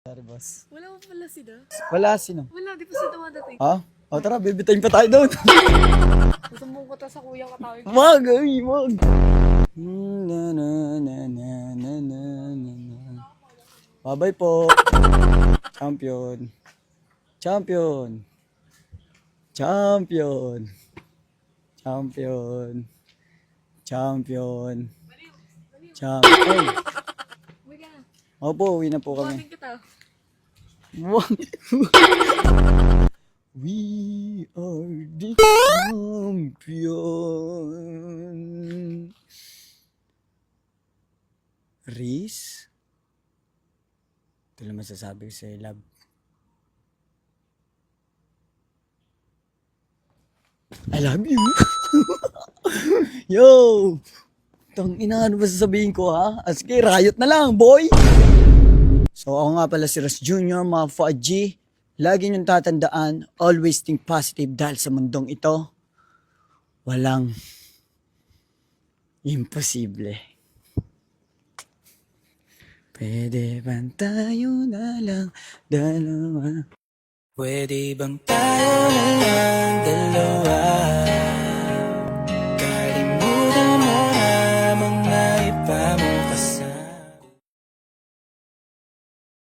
Sorry, boss. Wala mo pala sila. Wala, sino? Wala, di pa sila dumadating. Ha? O tara, bibitayin pa tayo doon. Susumbong ko to sa kuya katawid. Wag, ay, wag. Na, na, na, na, na, na, na, na. Bye-bye po. Champion. Champion. Champion. Champion. Champion. Champion. Uwi ka na. Opo, uwi na po kami. Buhatin kita. Wag. We are the champion. Riz? Ito lang masasabi ko sa'yo, love. I love you. Yo! Tang ina, ano ba sasabihin ko, ha? Sige, riot na lang, boy! So ako nga pala si Ras Jr., mga 5G. Lagi niyong tatandaan, always think positive dahil sa mundong ito, walang imposible. Pwede bang tayo na lang dalawa? Pwede bang tayo na lang dalawa?